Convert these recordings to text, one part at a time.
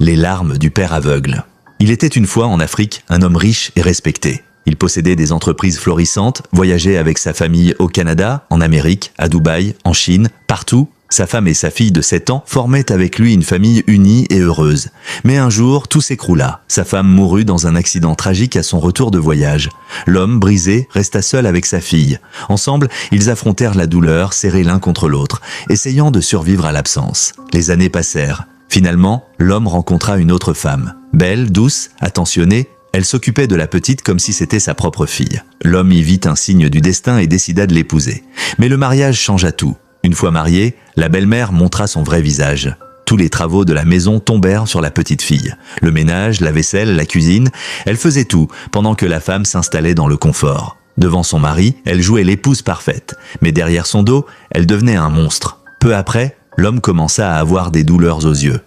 Les larmes du père aveugle. Il était une fois en Afrique un homme riche et respecté. Il possédait des entreprises florissantes, voyageait avec sa famille au Canada, en Amérique, à Dubaï, en Chine, partout. Sa femme et sa fille de 7 ans formaient avec lui une famille unie et heureuse. Mais un jour, tout s'écroula. Sa femme mourut dans un accident tragique à son retour de voyage. L'homme, brisé, resta seul avec sa fille. Ensemble, ils affrontèrent la douleur, serrés l'un contre l'autre, essayant de survivre à l'absence. Les années passèrent. Finalement, l'homme rencontra une autre femme. Belle, douce, attentionnée, elle s'occupait de la petite comme si c'était sa propre fille. L'homme y vit un signe du destin et décida de l'épouser. Mais le mariage changea tout. Une fois mariée, la belle-mère montra son vrai visage. Tous les travaux de la maison tombèrent sur la petite fille. Le ménage, la vaisselle, la cuisine, elle faisait tout, pendant que la femme s'installait dans le confort. Devant son mari, elle jouait l'épouse parfaite. Mais derrière son dos, elle devenait un monstre. Peu après, l'homme commença à avoir des douleurs aux yeux.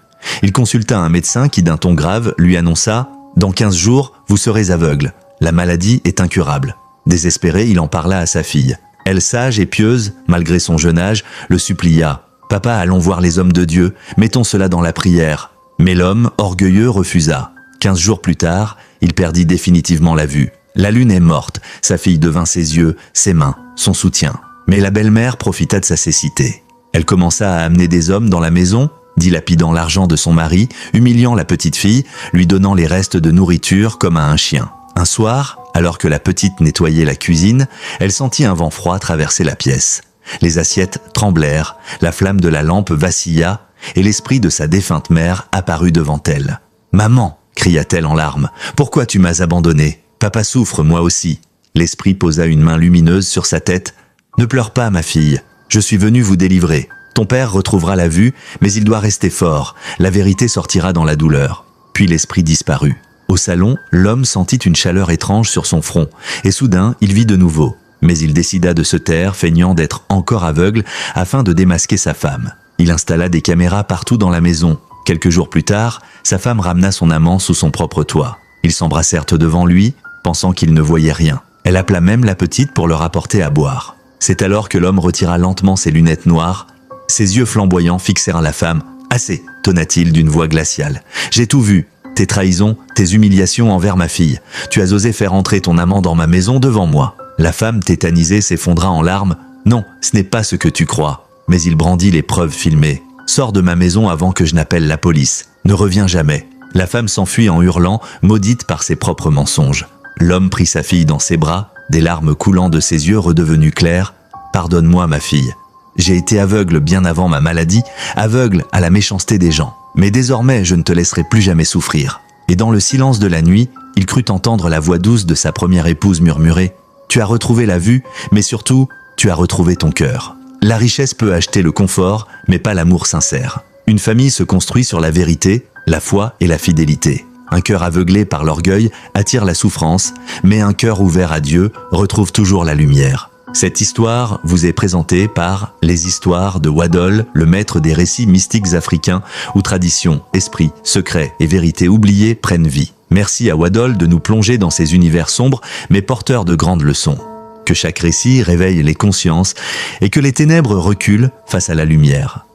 Il consulta un médecin qui, d'un ton grave, lui annonça « Dans 15 jours, vous serez aveugle. La maladie est incurable. » Désespéré, il en parla à sa fille. Elle, sage et pieuse, malgré son jeune âge, le supplia. « Papa, allons voir les hommes de Dieu, mettons cela dans la prière. » Mais l'homme, orgueilleux, refusa. 15 jours plus tard, il perdit définitivement la vue. La lune est morte, sa fille devint ses yeux, ses mains, son soutien. Mais la belle-mère profita de sa cécité. Elle commença à amener des hommes dans la maison, dilapidant l'argent de son mari, humiliant la petite fille, lui donnant les restes de nourriture comme à un chien. Un soir, alors que la petite nettoyait la cuisine, elle sentit un vent froid traverser la pièce. Les assiettes tremblèrent, la flamme de la lampe vacilla, et l'esprit de sa défunte mère apparut devant elle. « Maman !» cria-t-elle en larmes. « Pourquoi tu m'as abandonnée ? Papa souffre, moi aussi. » L'esprit posa une main lumineuse sur sa tête. « Ne pleure pas, ma fille. Je suis venu vous délivrer. Ton père retrouvera la vue, mais il doit rester fort. La vérité sortira dans la douleur. » Puis l'esprit disparut. Au salon, l'homme sentit une chaleur étrange sur son front, et soudain, il vit de nouveau. Mais il décida de se taire, feignant d'être encore aveugle, afin de démasquer sa femme. Il installa des caméras partout dans la maison. Quelques jours plus tard, sa femme ramena son amant sous son propre toit. Ils s'embrassèrent devant lui, pensant qu'ils ne voyaient rien. Elle appela même la petite pour leur apporter à boire. C'est alors que l'homme retira lentement ses lunettes noires. Ses yeux flamboyants fixèrent la femme. « Assez !» tonna-t-il d'une voix glaciale. « J'ai tout vu. Tes trahisons, tes humiliations envers ma fille. Tu as osé faire entrer ton amant dans ma maison devant moi. » La femme tétanisée s'effondra en larmes. « Non, ce n'est pas ce que tu crois. » Mais il brandit les preuves filmées. « Sors de ma maison avant que je n'appelle la police. Ne reviens jamais. » La femme s'enfuit en hurlant, maudite par ses propres mensonges. L'homme prit sa fille dans ses bras, des larmes coulant de ses yeux redevenus clairs. « Pardonne-moi, ma fille. J'ai été aveugle bien avant ma maladie, aveugle à la méchanceté des gens. Mais désormais, je ne te laisserai plus jamais souffrir. » Et dans le silence de la nuit, il crut entendre la voix douce de sa première épouse murmurer « Tu as retrouvé la vue, mais surtout, tu as retrouvé ton cœur. » La richesse peut acheter le confort, mais pas l'amour sincère. Une famille se construit sur la vérité, la foi et la fidélité. Un cœur aveuglé par l'orgueil attire la souffrance, mais un cœur ouvert à Dieu retrouve toujours la lumière. Cette histoire vous est présentée par Les Histoires de Waddol, le maître des récits mystiques africains où tradition, esprit, secret et vérité oubliée prennent vie. Merci à Waddol de nous plonger dans ces univers sombres mais porteurs de grandes leçons. Que chaque récit réveille les consciences et que les ténèbres reculent face à la lumière.